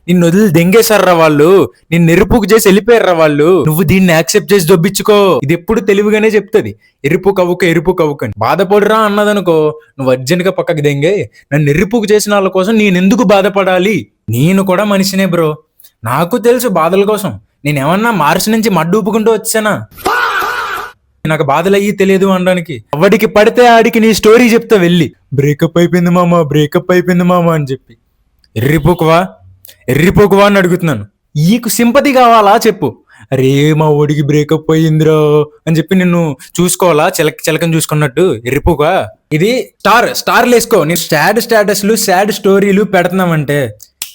నిన్ను వదిలి దెంగేశారా వాళ్ళు, నిన్ను ఎరుపుకు చేసి వెళ్ళిపోయారా వాళ్ళు. నువ్వు దీన్ని యాక్సెప్ట్ చేసి దొబ్బించుకో. ఇది ఎప్పుడు తెలివిగానే చెప్తుంది, ఎరుపు కవ్వుక ఎరుపు కవ్వుకని. బాధపడురా అన్నదనుకో, నువ్వు అర్జెంట్ గా పక్కకి దెంగే. నన్ను ఎరుపుకు చేసిన వాళ్ళ కోసం నేను ఎందుకు బాధపడాలి? నేను కూడా మనిషినే బ్రో, నాకు తెలుసు బాధల కోసం. నేనేమన్నా మార్చి నుంచి మడ్డు ఊపుకుంటూ వచ్చానా? నాకు బాధలు అయ్యి తెలియదు అనడానికి. ఎవడికి పడితే ఆడికి నీ స్టోరీ చెప్తా వెళ్ళి, బ్రేకప్ అయిపోయింది మామ, బ్రేకప్ అయిపోయింది మామ అని చెప్పి. ఎర్రిపోకువా అని అడుగుతున్నాను. నీకు సింపతి కావాలా చెప్పు. అరే మా ఓడికి బ్రేకప్ అయ్యిందిరా అని చెప్పి నిన్ను చూసుకోవాలా, చిలకని చూసుకున్నట్టు? ఎర్రిపోగా. ఇది స్టార్లు వేసుకో. నీ స్టాటస్లు సాడ్ స్టోరీలు పెడుతున్నావంటే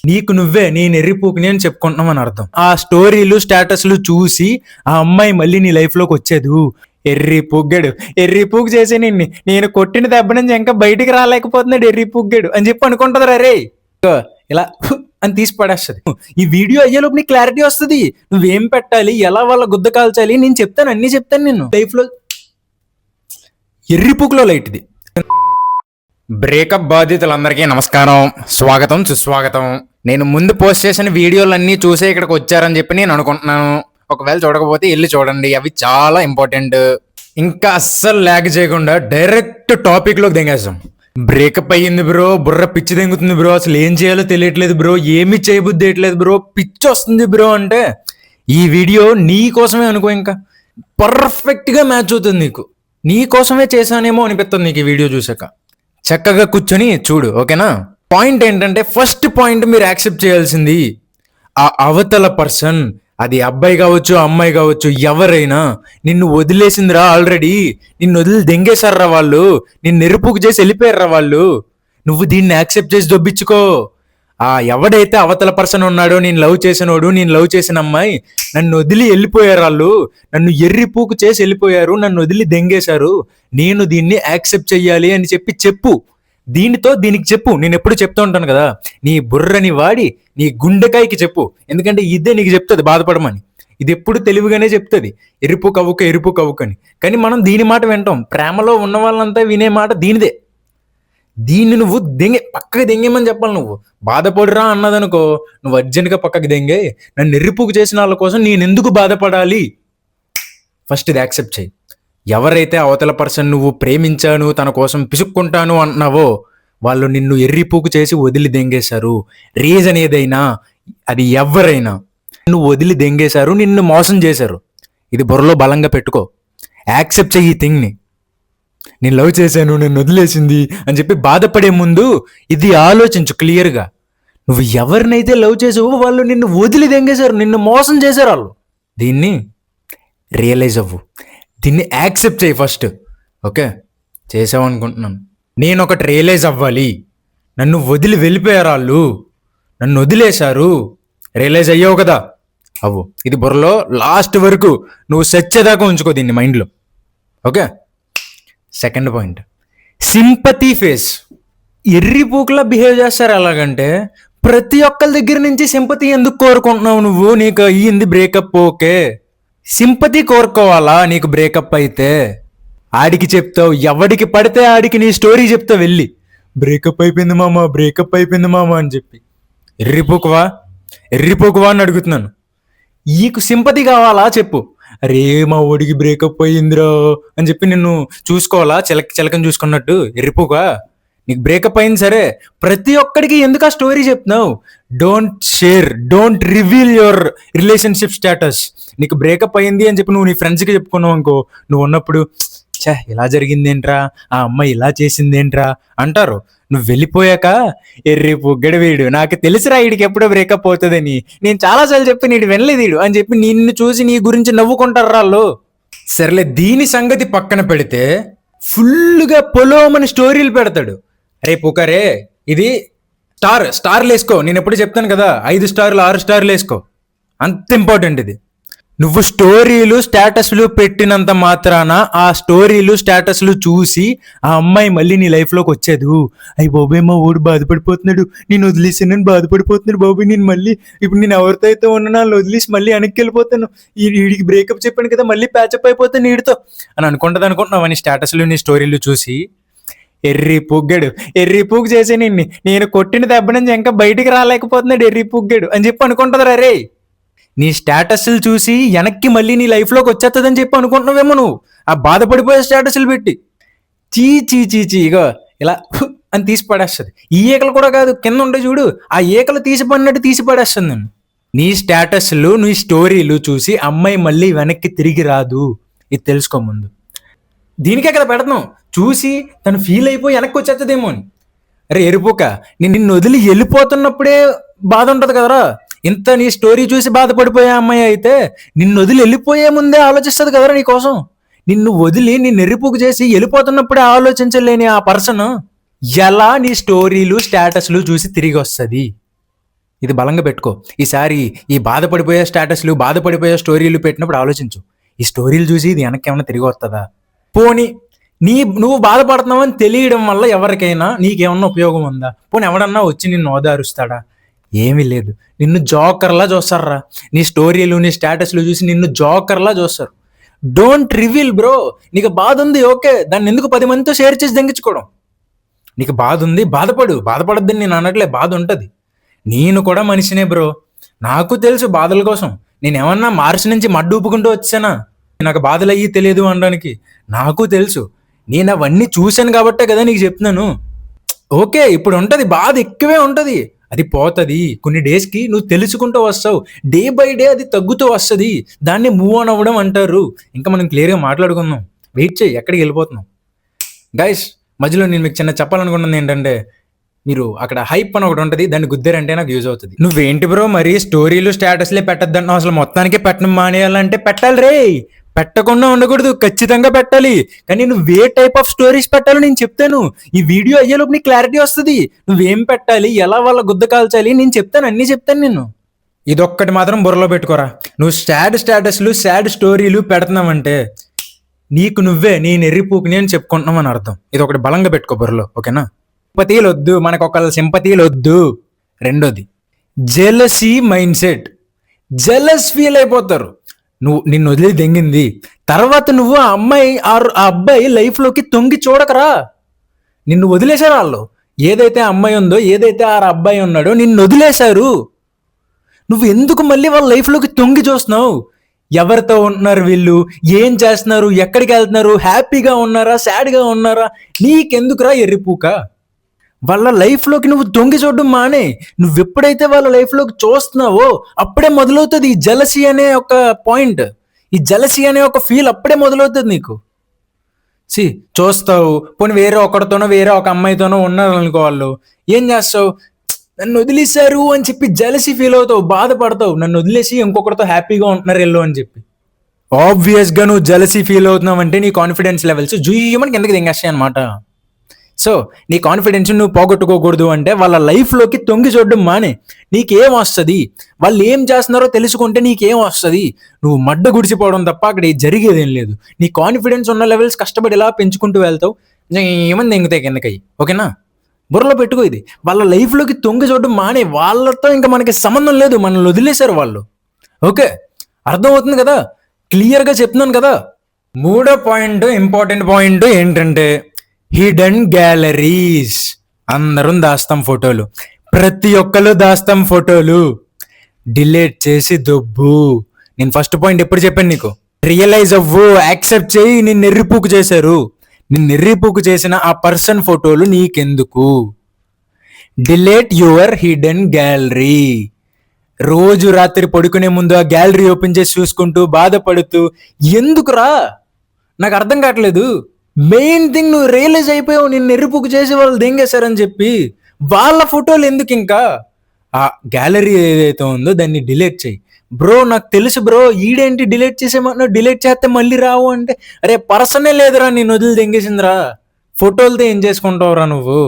నీకు నువ్వే నేను ఎర్రిపోకుని అని చెప్పుకుంటున్నాం అని అర్థం. ఆ స్టోరీలు స్టేటస్లు చూసి ఆ అమ్మాయి మళ్ళీ నీ లైఫ్ లోకి వచ్చేదు. ఎర్రిపుగ్గాడు చేసే నిన్ను నేను కొట్టిన దెబ్బ నుంచి ఇంకా బయటికి రాలేకపోతున్నాడు ఎర్రిపుగ్గాడు అని చెప్పి అనుకుంటది. రే ఇలా అని తీసి పడేస్తుంది. ఈ వీడియో అయ్యేలోపు నీకు క్లారిటీ వస్తుంది, నువ్వేం పెట్టాలి, ఎలా వాళ్ళ గుద్ద కాల్చాలి. నేను చెప్తాను, అన్ని చెప్తాను. నేను లైఫ్ లో ఎర్రిపుగ్లో లైట్ ఇది. బ్రేకప్ బాధితులందరికీ నమస్కారం, స్వాగతం సుస్వాగతం. నేను ముందు పోస్ట్ చేసిన వీడియోలన్నీ చూసే ఇక్కడికి వచ్చారని చెప్పి నేను అనుకుంటున్నాను. ఒకవేళ చూడకపోతే వెళ్ళి చూడండి, అవి చాలా ఇంపార్టెంట్. ఇంకా అస్సలు ల్యాగ్ చేయకుండా డైరెక్ట్ టాపిక్ లోకి దింగేస్తాం. బ్రేకప్ అయ్యింది బ్రో, బుర్ర పిచ్చి దెంగుతుంది బ్రో, అసలు ఏం చేయాలో తెలియట్లేదు బ్రో, ఏమి చేయబుద్ధి వేయట్లేదు బ్రో, పిచ్చి వస్తుంది బ్రో అంటే ఈ వీడియో నీ కోసమే అనుకో. ఇంకా పర్ఫెక్ట్ గా మ్యాచ్ అవుతుంది నీకు. నీ కోసమే చేశానేమో అనిపిస్తుంది నీకు ఈ వీడియో చూసాక. చక్కగా కూర్చొని చూడు, ఓకేనా? పాయింట్ ఏంటంటే, ఫస్ట్ పాయింట్ మీరు యాక్సెప్ట్ చేయాల్సింది, ఆ అవతల పర్సన్, అది అబ్బాయి కావచ్చు అమ్మాయి కావచ్చు, ఎవరైనా నిన్ను వదిలేసిందిరా ఆల్రెడీ. నిన్ను వదిలి దెంగేశారా వాళ్ళు, నిన్ను ఎరుపుకు చేసి వెళ్ళిపోయారా వాళ్ళు. నువ్వు దీన్ని యాక్సెప్ట్ చేసి దొబ్బించుకో. ఆ ఎవడైతే అవతల పర్సన్ ఉన్నాడో, నేను లవ్ చేసినోడు, నేను లవ్ చేసిన అమ్మాయి, నన్ను వదిలి వెళ్ళిపోయారు వాళ్ళు, నన్ను ఎర్రిపూకు చేసి వెళ్ళిపోయారు, నన్ను వదిలి దెంగేశారు, నేను దీన్ని యాక్సెప్ట్ చెయ్యాలి అని చెప్పు. దీనికి చెప్పు. నేను ఎప్పుడు చెప్తూ ఉంటాను కదా, నీ బుర్రని వాడి నీ గుండెకాయకి చెప్పు. ఎందుకంటే ఇదే నీకు చెప్తుంది బాధపడమని. ఇది ఎప్పుడు తెలివిగానే చెప్తుంది, ఎరుపు కవ్వుకని. కానీ మనం దీని మాట వింటాం. ప్రేమలో ఉన్న వాళ్ళంతా వినే మాట దీనిదే. దీన్ని నువ్వు పక్కకి దెంగేమని చెప్పాలి. నువ్వు బాధపడురా అన్నదనుకో, నువ్వు అర్జెంట్గా పక్కకి దెంగే. నన్ను ఎర్రిపుకు చేసిన వాళ్ళ కోసం నేను ఎందుకు బాధపడాలి? ఫస్ట్ ఇది యాక్సెప్ట్ చేయి. ఎవరైతే అవతల పర్సన్ నువ్వు ప్రేమించాను, తన కోసం పిసుక్కుంటాను అంటున్నావో, వాళ్ళు నిన్ను ఎర్రిపూకు చేసి వదిలి దెంగేశారు. రీజన్ ఏదైనా, అది ఎవరైనా నువ్వు వదిలి దెంగేశారు, నిన్ను మోసం చేశారు. ఇది బుర్రలో బలంగా పెట్టుకో. యాక్సెప్ట్ చెయ్యి ఈ థింగ్ని. నేను లవ్ చేశాను, నన్ను వదిలేసింది అని చెప్పి బాధపడే ముందు ఇది ఆలోచించు క్లియర్గా. నువ్వు ఎవరినైతే లవ్ చేసావో వాళ్ళు నిన్ను వదిలి దెంగేశారు, నిన్ను మోసం చేశారు వాళ్ళు. దీన్ని రియలైజ్ అవ్వు, దీన్ని యాక్సెప్ట్ చేయి ఫస్ట్. ఓకే, చేసావు అనుకుంటున్నాను. నేను ఒకటి రియలైజ్ అవ్వాలి, నన్ను వదిలి వెళ్ళిపోయారు వాళ్ళు, నన్ను వదిలేశారు. రియలైజ్ అయ్యావు కదా, అవ్వు. ఇది బుర్రలో లాస్ట్ వరకు నువ్వు సచ్చేదాకా ఉంచుకో దీన్ని మైండ్లో. Okay. Second point, sympathy face. ఎర్రిపూకులా బిహేవ్ చేస్తారు. ఎలాగంటే, ప్రతి ఒక్కరి దగ్గర నుంచి సింపతి ఎందుకు కోరుకుంటున్నావు నువ్వు? నీకు అయ్యింది బ్రేకప్, ఓకే, సింపతి కోరుకోవాలా? నీకు బ్రేకప్ అయితే ఆడికి చెప్తావు, ఎవడికి పడితే ఆడికి నీ స్టోరీ చెప్తా వెళ్ళి, బ్రేకప్ అయిపోయింది మామ, బ్రేకప్ అయిపోయింది మామ అని చెప్పి. ఎర్రిపోకువా అని అడుగుతున్నాను. నీకు సింపతి కావాలా చెప్పు. అరే మా ఓడికి బ్రేకప్ అయ్యిందిరా అని చెప్పి నిన్ను చూసుకోవాలా, చిలకని చూసుకున్నట్టు? ఎర్రిపోగా. నీకు బ్రేకప్ అయింది సరే, ప్రతి ఒక్కడికి ఎందుకు ఆ స్టోరీ చెప్తున్నావు? Don't reveal your relationship status. నీకు బ్రేకప్ అయింది అని చెప్పి నువ్వు నీ ఫ్రెండ్స్కి చెప్పుకున్నావు అనుకో, నువ్వు ఉన్నప్పుడు ఇలా జరిగిందేంట్రా, ఆ అమ్మాయి ఇలా చేసిందేంట్రా అంటారు. నువ్వు వెళ్ళిపోయాక ఎర్రిపుగ్గడు వీడు, నాకు తెలిసిరా వీడికి ఎప్పుడో బ్రేకప్ అవుతుందని, నేను చాలాసార్లు చెప్పి నీడు వినలేదు వీడు అని చెప్పి నిన్ను చూసి నీ గురించి నవ్వుకుంటారు వాళ్ళు. సరేలే, దీని సంగతి పక్కన పెడితే ఫుల్గా పొలోమని స్టోరీలు పెడతాడు. అరే పుకారే, ఇది స్టార్లు వేసుకో. నేను ఎప్పుడు చెప్తాను కదా, 5 స్టార్లు 6 స్టార్లు వేసుకో. అంత ఇంపార్టెంట్ ఇది. నువ్వు స్టోరీలు స్టేటస్లు పెట్టినంత మాత్రాన ఆ స్టోరీలు స్టేటస్లు చూసి ఆ అమ్మాయి మళ్ళీ నీ లైఫ్లోకి వచ్చేదు. అయ్యి బాబాయ్ మా ఊడు బాధపడిపోతున్నాడు, నేను వదిలేసానని బాధపడిపోతున్నాడు బాబాయ్, నేను మళ్ళీ ఇప్పుడు నేను ఎవరితో అయితే ఉన్నా వాళ్ళు వదిలేసి మళ్ళీ వెనక్కి వెళ్ళిపోతాను, వీడికి బ్రేకప్ చెప్పాను కదా మళ్ళీ ప్యాచప్ అయిపోతాను వీడితో అని అనుకుంటున్నావు. నీ స్టేటస్లు నీ స్టోరీలు చూసి ఎర్రి పుగ్గడు, ఎర్రి పుగ్గు చేసి నిన్ను నేను కొట్టిన దెబ్బ నుంచి ఇంకా బయటికి రాలేకపోతున్నాడు ఎర్రి పుగ్గడు అని చెప్పి అనుకుంటుందిరా రే. నీ స్టేటస్లు చూసి వెనక్కి మళ్ళీ నీ లైఫ్లోకి వచ్చేస్తుందని చెప్పి అనుకుంటున్నావేమో నువ్వు, ఆ బాధపడిపోయే స్టేటస్లు పెట్టి. చీ చీ చీ చీ, ఇగో ఇలా అని తీసి పడేస్తుంది. ఈ ఈకలు కూడా కాదు, కింద ఉండే చూడు, ఆ ఈకలు తీసి పడినట్టు తీసి పడేస్తుంది నన్ను. నీ స్టేటస్లు నీ స్టోరీలు చూసి అమ్మాయి మళ్ళీ వెనక్కి తిరిగి రాదు, ఇది తెలుసుకో ముందు. దీనికే కదా పెడతాం, చూసి తను ఫీల్ అయిపోయి వెనక్కి వచ్చేస్తుందేమో అని. అరే ఎరుపుక, నిన్ను వదిలి వెళ్ళిపోతున్నప్పుడే బాధ ఉంటుంది కదరా. ఇంత నీ స్టోరీ చూసి బాధపడిపోయే అమ్మాయి అయితే నిన్ను వదిలి వెళ్ళిపోయే ముందే ఆలోచిస్తుంది కదరా నీ కోసం. నిన్ను వదిలి నిన్ను ఎరుపుకు చేసి వెళ్ళిపోతున్నప్పుడే ఆలోచించలేని ఆ పర్సన్ ఎలా నీ స్టోరీలు స్టేటస్లు చూసి తిరిగి వస్తుంది? ఇది బలంగా పెట్టుకో. ఈసారి ఈ బాధపడిపోయే స్టేటస్లు బాధపడిపోయే స్టోరీలు పెట్టినప్పుడు ఆలోచించు, ఈ స్టోరీలు చూసి ఇది వెనక్కి ఏమైనా తిరిగి వస్తుందా? పోనీ నువ్వు బాధపడుతున్నావు అని తెలియడం వల్ల ఎవరికైనా నీకేమన్నా ఉపయోగం ఉందా? పోనీ ఎవడన్నా వచ్చి నిన్ను ఓదారుస్తాడా? ఏమీ లేదు. నిన్ను జోకర్లా చూస్తారా, నీ స్టోరీలు నీ స్టేటస్లు చూసి నిన్ను జోకర్లా చూస్తారు. Don't reveal bro. నీకు బాధ ఉంది, ఓకే, దాన్ని ఎందుకు 10 మందితో షేర్ చేసి దెంగించుకోవడం? నీకు బాధ ఉంది, బాధపడద్దని నేను అనట్లే, బాధ ఉంటుంది. నేను కూడా మనిషినే బ్రో, నాకు తెలుసు బాధల కోసం. నేను ఏమన్నా మార్చి నుంచి మడ్డు ఊపుకుంటూ వచ్చానా నాకు బాధలు అయ్యి తెలియదు అనడానికి? నాకు తెలుసు, నేను అవన్నీ చూశాను కాబట్టే కదా నీకు చెప్తున్నాను. ఓకే, ఇప్పుడు ఉంటుంది, బాధ ఎక్కువే ఉంటుంది, అది పోతుంది. కొన్ని డేస్కి నువ్వు తెలుసుకుంటూ వస్తావు, డే బై డే అది తగ్గుతూ వస్తుంది. దాన్ని మూవ్ ఆన్ అవ్వడం అంటారు. ఇంకా మనం క్లియర్గా మాట్లాడుకుందాం, వెయిట్ చేయి, ఎక్కడికి వెళ్ళిపోతున్నాం. గైస్, మధ్యలో నేను మీకు చిన్న చెప్పాలనుకున్నది ఏంటంటే, మీరు అక్కడ హైప్ అని ఒకటి ఉంటుంది, దాన్ని గుద్దారంటే నాకు యూజ్ అవుతుంది. నువ్వేంటి బ్రో మరి స్టోరీలు స్టేటస్లే పెట్టద్దంటున్నావు? అసలు మొత్తానికి పెట్టడం మానేయాలంటే పెట్టాలి రే, పెట్టకుండా ఉండకూడదు, ఖచ్చితంగా పెట్టాలి. కానీ నువ్వు ఏ టైప్ ఆఫ్ స్టోరీస్ పెట్టాలో నేను చెప్తాను. ఈ వీడియో అయ్యేలోపు నీకు క్లారిటీ వస్తుంది, నువ్వేం పెట్టాలి, ఎలా వాళ్ళ గుద్ద కాల్చాలి, నేను చెప్తాను, అన్నీ చెప్తాను నేను. ఇదొక్కటి మాత్రం బుర్రలో పెట్టుకోరా, నువ్వు స్టేటస్లు సాడ్ స్టోరీలు పెడుతున్నావంటే నీకు నువ్వే నేను ఎర్రిపూకుని అని చెప్పుకుంటున్నావు అని అర్థం. ఇది ఒకటి బలంగా పెట్టుకో బుర్రలో, ఓకేనా? సింపతీలు వద్దు, మనకు ఒకళ్ళ సింపతీలు వద్దు. రెండోది jealousy mind set. Jealous feel అయిపోతారు. నిన్ను వదిలి దెంగింది తర్వాత నువ్వు ఆ అమ్మాయి ఆ అబ్బాయి లైఫ్లోకి తొంగి చూడకరా. నిన్ను వదిలేశారు వాళ్ళు, ఏదైతే అమ్మాయి ఉందో ఏదైతే ఆ అబ్బాయి ఉన్నాడో నిన్ను వదిలేశారు. నువ్వు ఎందుకు మళ్ళీ వాళ్ళ లైఫ్లోకి తొంగి చూస్తున్నావు? ఎవరితో ఉంటున్నారు వీళ్ళు, ఏం చేస్తున్నారు, ఎక్కడికి వెళ్తున్నారు, హ్యాపీగా ఉన్నారా, సాడ్గా ఉన్నారా, నీకెందుకురా ఎర్రిపూక? వాళ్ళ లైఫ్లోకి నువ్వు తొంగి చూడడం మానే. నువ్వు ఎప్పుడైతే వాళ్ళ లైఫ్లోకి చూస్తున్నావో అప్పుడే మొదలవుతుంది ఈ జలసీ అనే ఒక పాయింట్, ఈ జలసీ అనే ఒక ఫీల్ అప్పుడే మొదలవుతుంది నీకు. చూస్తావు, పోనీ వేరే ఒకరితోనో వేరే ఒక అమ్మాయితోనో ఉన్నారు అనుకో, వాళ్ళు ఏం చేస్తావు, నన్ను వదిలేశారు అని చెప్పి జలసీ ఫీల్ అవుతావు, బాధపడతావు, నన్ను వదిలేసి ఇంకొకరితో హ్యాపీగా ఉంటున్నారు ఎల్లో అని చెప్పి. ఆబ్వియస్గా నువ్వు జలసీ ఫీల్ అవుతున్నావు అంటే నీ కాన్ఫిడెన్స్ లెవెల్స్ జూయమని కిందకి దింగేస్తాయి అనమాట. సో నీ కాన్ఫిడెన్స్ నువ్వు పోగొట్టుకోకూడదు అంటే వాళ్ళ లైఫ్లోకి తొంగి చూడడం మానే. నీకేం వస్తుంది, వాళ్ళు ఏం చేస్తున్నారో తెలుసుకుంటే నీకేం వస్తుంది? నువ్వు మడ్డ గుడిచిపోవడం తప్ప అక్కడ జరిగేది ఏం లేదు. నీ కాన్ఫిడెన్స్ ఉన్న లెవెల్స్ కష్టపడి ఇలా పెంచుకుంటూ వెళ్తావు, ఏమని దింగుతాయి కిందకయ్యి, ఓకేనా? బుర్రలో పెట్టుకో ఇది. వాళ్ళ లైఫ్లోకి తొంగి చూడడం మానే. వాళ్ళతో ఇంకా మనకి సంబంధం లేదు, మనల్ని వదిలేశారు వాళ్ళు. ఓకే, అర్థమవుతుంది కదా, క్లియర్గా చెప్తున్నాను కదా. మూడో పాయింట్, ఇంపార్టెంట్ పాయింట్ ఏంటంటే హిడెన్ గ్యాలరీస్. అందరం దాస్తాం ఫోటోలు, ప్రతి ఒక్కరు దాస్తాం ఫోటోలు, డిలీట్ చేసి దొబ్బు. నేను ఫస్ట్ పాయింట్ ఎప్పుడు చెప్పాను నీకు, రియలైజ్ అవ్వు, యాక్సెప్ట్ చేయి. నిన్ను ఎర్రిపూకు చేశారు, నిన్ను ఎర్రిపూకు చేసిన ఆ పర్సన్ ఫోటోలు నీకెందుకు? Delete your hidden gallery. రోజు రాత్రి పడుకునే ముందు ఆ గ్యాలరీ ఓపెన్ చేసి చూసుకుంటూ బాధపడుతూ ఎందుకురా? నాకు అర్థం కావట్లేదు. మెయిన్ థింగ్ నువ్వు రియలైజ్ అయిపోయావు, నిన్ను ఎర్రిపుకు చేసి వాళ్ళు దెంగేశారని చెప్పి. వాళ్ళ ఫోటోలు ఎందుకు? ఇంకా ఆ గ్యాలరీ ఏదైతే ఉందో దాన్ని డిలీట్ చేయి. బ్రో నాకు తెలుసు బ్రో, ఈడేంటి డిలీట్ చేసేమన్నా, డిలీట్ చేస్తే మళ్ళీ రావు అంటే, అరే పర్సనే లేదురా నేను వదిలి దెంగేసిందిరా, ఫోటోలతో ఏం చేసుకుంటావురా నువ్వు?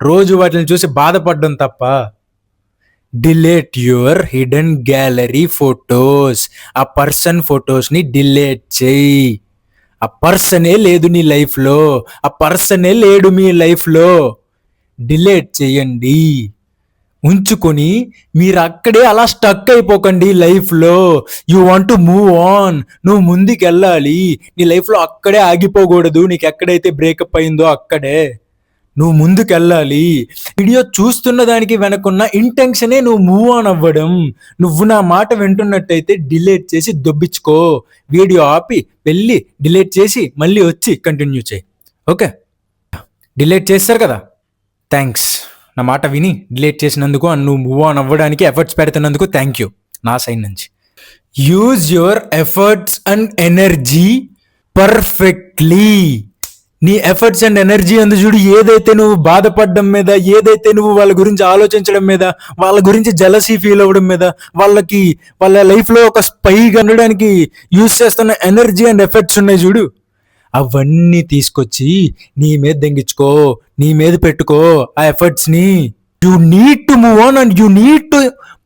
రోజు వాటిని చూసి బాధపడడం తప్ప. Delete your hidden gallery photos. ఆ పర్సన్ ఫొటోస్ని డిలీట్ చేయి. ఆ పర్సనే లేదు నీ లైఫ్లో, ఆ పర్సనే లేడు మీ లైఫ్లో. డిలీట్ చేయండి. ఉంచుకొని మీరు అక్కడే అలా స్టక్ అయిపోకండి లైఫ్లో. You want to move on, నువ్వు ముందుకు వెళ్ళాలి. నీ లైఫ్లో అక్కడే ఆగిపోకూడదు. నీకు ఎక్కడైతే బ్రేకప్ అయిందో అక్కడే నువ్వు ముందుకెళ్ళాలి. వీడియో చూస్తున్న దానికి వెనకున్న ఇంటెన్షనే నువ్వు మూవ్ ఆన్ అవ్వడం. నువ్వు నా మాట వింటున్నట్టయితే డిలీట్ చేసి దొబ్బించుకో. వీడియో ఆపి వెళ్ళి డిలీట్ చేసి మళ్ళీ వచ్చి కంటిన్యూ చేయి. ఓకే, డిలీట్ చేస్తారు కదా, థ్యాంక్స్. నా మాట విని డిలీట్ చేసినందుకు అండ్ నువ్వు మూవ్ ఆన్ అవ్వడానికి ఎఫర్ట్స్ పెడుతున్నందుకు థ్యాంక్ యూ నా సైడ్ నుంచి. Use your efforts and energy perfectly. నీ ఎఫర్ట్స్ అండ్ ఎనర్జీ అందు చూడు, ఏదైతే నువ్వు బాధపడడం మీద, ఏదైతే నువ్వు వాళ్ళ గురించి ఆలోచించడం మీద, వాళ్ళ గురించి జలసీ ఫీల్ అవ్వడం మీద, వాళ్ళ లైఫ్లో ఒక స్పైగా ఉండడానికి యూజ్ చేస్తున్న ఎనర్జీ అండ్ ఎఫర్ట్స్ ఉన్నాయి చూడు, అవన్నీ తీసుకొచ్చి నీ మీద దెంగించుకో, నీ మీద పెట్టుకో ఆ ఎఫర్ట్స్ని. You need to move on and you need to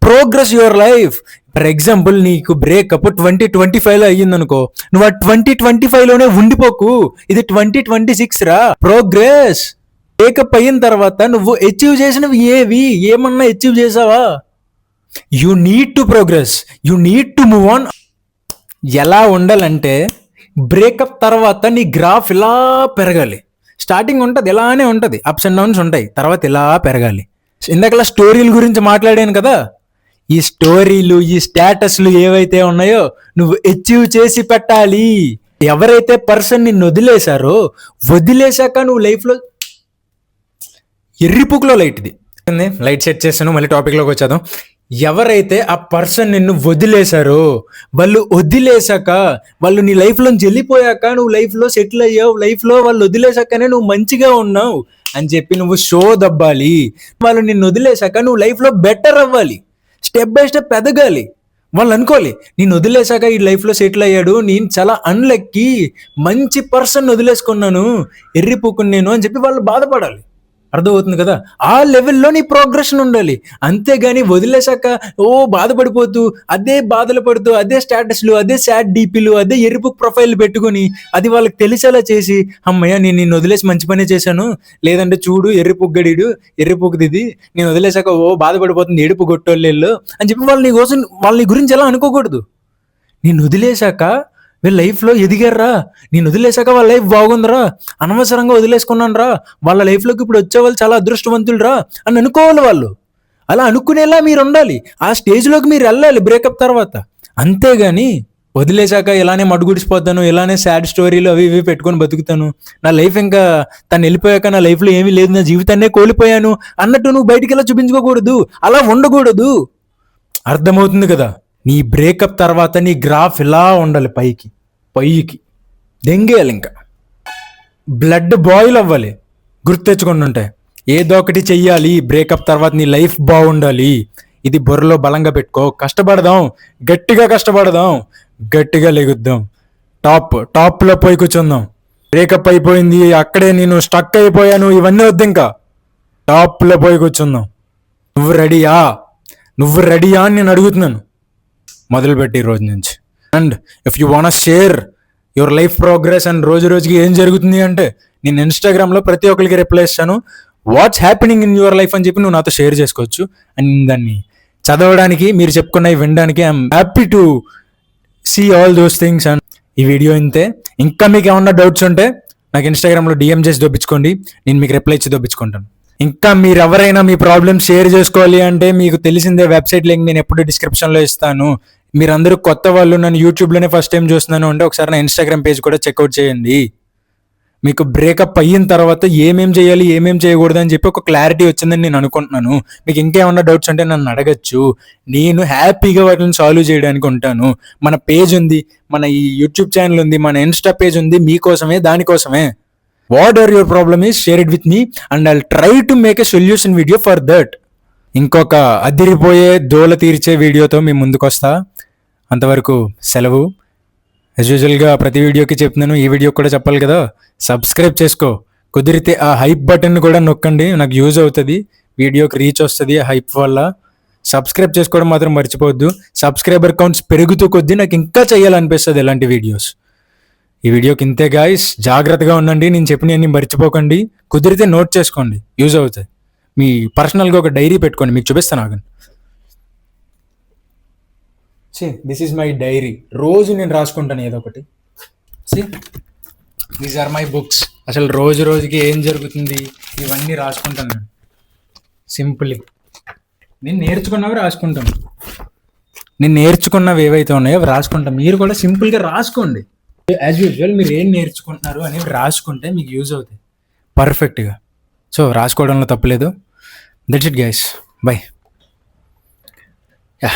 progress your life. For example, నీకు బ్రేకప్ 2025లో అయ్యిందనుకో, నువ్వు ఆ 2025లోనే ఉండిపోకు. ఇది 2026 రా. ప్రోగ్రెస్. బ్రేకప్ అయిన తర్వాత నువ్వు అచీవ్ చేసినవి ఏమన్నా అచీవ్ చేసావా? You need to progress, you need to move on. ఎలా ఉండాలంటే, బ్రేకప్ తర్వాత నీ గ్రాఫ్ ఇలా పెరగాలి. స్టార్టింగ్ ఉంటుంది, ఇలానే ఉంటుంది, అప్స్ అండ్ డౌన్స్ ఉంటాయి, తర్వాత ఇలా పెరగాలి. ఇందాకలా స్టోరీల గురించి మాట్లాడాను కదా, ఈ స్టోరీలు, ఈ స్టేటస్లు ఏవైతే ఉన్నాయో నువ్వు అచీవ్ చేసి పెట్టాలి. ఎవరైతే పర్సన్ నిన్ను వదిలేశాక నువ్వు లైఫ్లో ఎర్రిపుకులో లైట్ సెట్ చేశాను, మళ్ళీ టాపిక్లోకి వచ్చేద్దాం. ఎవరైతే ఆ పర్సన్ నిన్ను వదిలేశాక వాళ్ళు నీ లైఫ్లోంచి వెళ్ళిపోయాక నువ్వు లైఫ్లో సెటిల్ అయ్యావు, లైఫ్లో వాళ్ళు వదిలేశాకనే నువ్వు మంచిగా ఉన్నావు అని చెప్పి నువ్వు షో దబ్బాలి. వాళ్ళు నిన్ను వదిలేశాక నువ్వు లైఫ్లో బెటర్ అవ్వాలి, స్టెప్ బై స్టెప్ ఎదగాలి. వాళ్ళు అనుకోవాలి, నేను వదిలేశాక ఈ లైఫ్లో సెటిల్ అయ్యాడు, నేను చాలా అన్లక్కీ, మంచి పర్సన్ వదిలేసుకున్నాను, ఎర్రిపోకుని నేను అని చెప్పి వాళ్ళు బాధపడాలి. అర్థమవుతుంది కదా? ఆ లెవెల్లో నీ ప్రోగ్రెషన్ ఉండాలి. అంతేగాని వదిలేశాక బాధపడిపోతూ, అదే బాధలు పడుతూ, అదే స్టేటస్లు, అదే సాడ్ డీపీలు, అదే ఎరుపు ప్రొఫైల్ పెట్టుకుని అది వాళ్ళకి తెలిసేలా చేసి, అమ్మయ్య నేను నిన్ను వదిలేసి మంచి పనే చేశాను, లేదంటే చూడు ఎర్రిపుగ్గడీడు, ఎర్రిపుగ్గది, నేను వదిలేశాక బాధపడిపోతుంది ఏడుపు గొట్టోళ్ళు అని చెప్పి వాళ్ళ నీ గురించి ఎలా అనుకోకూడదు. నేను వదిలేశాక వీళ్ళ లైఫ్లో ఎదిగారా, నేను వదిలేశాక వాళ్ళ లైఫ్ బాగుందిరా, అనవసరంగా వదిలేసుకున్నాను రా, వాళ్ళ లైఫ్లోకి ఇప్పుడు వచ్చేవాళ్ళు చాలా అదృష్టవంతులు రా అని అనుకోవాలి. వాళ్ళు అలా అనుకునేలా మీరు ఉండాలి. ఆ స్టేజ్లోకి మీరు వెళ్ళాలి బ్రేకప్ తర్వాత. అంతేగాని వదిలేశాక ఇలానే మడుగుడిసిపోతాను, ఇలానే సాడ్ స్టోరీలు అవి ఇవి పెట్టుకొని బతుకుతాను, నా లైఫ్ ఇంకా తను వెళ్ళిపోయాక నా లైఫ్లో ఏమీ లేదు, నా జీవితాన్నే కోల్పోయాను అన్నట్టు నువ్వు బయటికి ఇలా చూపించుకోకూడదు, అలా ఉండకూడదు. అర్థమవుతుంది కదా? నీ బ్రేకప్ తర్వాత నీ గ్రాఫ్ ఇలా ఉండాలి, పైకి దెంగేయాలి, ఇంకా బ్లడ్ బాయిల్ అవ్వాలి. గుర్తెచ్చుకొని ఉంటాయి, ఏదో ఒకటి చెయ్యాలి. బ్రేకప్ తర్వాత నీ లైఫ్ బాగుండాలి. ఇది బుర్రలో బలంగా పెట్టుకో. కష్టపడదాం, గట్టిగా కష్టపడదాం, గట్టిగా లెగుద్దాం, టాప్లో పోయి కూర్చుందాం. బ్రేకప్ అయిపోయింది, అక్కడే నేను స్టక్ అయిపోయాను, ఇవన్నీ వద్దు, ఇంకా టాప్లో పోయి కూర్చుందాం. నువ్వు రెడీయా అని నేను అడుగుతున్నాను, మొదలుపెట్టి రోజు నుంచి. And if you want share your life progress and రోజుకి ఏం జరుగుతుంది అంటే, నేను ఇన్స్టాగ్రామ్లో ప్రతి ఒక్కరికి రిప్లై ఇస్తాను, what's happening in your life అని చెప్పి నువ్వు నాతో షేర్ చేసుకోవచ్చు. అండ్ దాన్ని చదవడానికి, మీరు చెప్పుకున్నవి వినడానికి I'm happy to see all those things. And ఈ వీడియో ఇంతే. ఇంకా మీకు ఏమన్నా డౌట్స్ ఉంటే నాకు ఇన్స్టాగ్రామ్లో డిఎం చేసి దొప్పించుకోండి, నేను మీకు రిప్లై ఇచ్చి దొప్పించుకుంటాను. ఇంకా మీరు ఎవరైనా మీ ప్రాబ్లమ్ షేర్ చేసుకోవాలి అంటే, మీకు తెలిసిందే వెబ్సైట్ లింక్ నేను ఎప్పుడు డిస్క్రిప్షన్లో ఇస్తాను. మీరందరూ కొత్త వాళ్ళు, నన్ను యూట్యూబ్లోనే ఫస్ట్ టైం చూస్తున్నాను అంటే ఒకసారి నా ఇన్స్టాగ్రామ్ పేజ్ కూడా చెక్అవుట్ చేయండి. మీకు బ్రేకప్ అయిన తర్వాత ఏమేం చేయాలి, ఏమేం చేయకూడదు అని చెప్పి ఒక క్లారిటీ వచ్చిందని నేను అనుకుంటున్నాను. మీకు ఇంకేమన్నా డౌట్స్ ఉంటే నన్ను అడగచ్చు, నేను హ్యాపీగా వాటిని సాల్వ్ చేయడానికి ఉంటాను. మన పేజ్ ఉంది, మన ఈ యూట్యూబ్ ఛానల్ ఉంది, మన ఇన్స్టా పేజ్ ఉంది, మీకోసమే, దానికోసమే. What are your problem is share it with me and I'll try to make a solution video for that. ఇంకొక అదిరిపోయే దోల తీర్చే వీడియోతో మీ ముందుకు వస్తా. అంతవరకు సెలవు. యాజ్ యూజువల్గా ప్రతి వీడియోకి చెప్తున్నాను, ఈ వీడియోకి కూడా చెప్పాలి కదా, సబ్స్క్రైబ్ చేసుకో. కుదిరితే ఆ హైప్ బటన్ కూడా నొక్కండి, నాకు యూజ్ అవుతుంది, వీడియోకి రీచ్ వస్తుంది ఆ హైప్ వల్ల. సబ్స్క్రైబ్ చేసుకోవడం మాత్రం మర్చిపోవద్దు. సబ్స్క్రైబర్ కౌంట్స్ పెరుగుతూ కొద్దీ నాకు ఇంకా చేయాలనిపిస్తుంది ఇలాంటి వీడియోస్. ఈ వీడియోకి ఇంతే గాయ్స్, జాగ్రత్తగా ఉండండి, నేను చెప్పినవన్నీ మర్చిపోకండి, కుదిరితే నోట్ చేసుకోండి, యూజ్ అవుతాయి. మీ పర్సనల్గా ఒక డైరీ పెట్టుకోండి, మీకు చూపిస్తాను ఆగండి. This is my diary. రోజు నేను రాసుకుంటాను ఏదో ఒకటి. These are my books. అసలు రోజు రోజుకి ఏం జరుగుతుంది ఇవన్నీ రాసుకుంటాను నేను సింపుల్లీ. నేను నేర్చుకున్నవి ఏవైతే ఉన్నాయో అవి రాసుకుంటాం. మీరు కూడా సింపుల్గా రాసుకోండి. యాజ్ యూజువల్ మీరు ఏం నేర్చుకుంటున్నారు అనేవి రాసుకుంటే మీకు యూజ్ అవుతాయి పర్ఫెక్ట్గా. సో రాసుకోవడంలో తప్పులేదు. That's it guys, by. Yeah.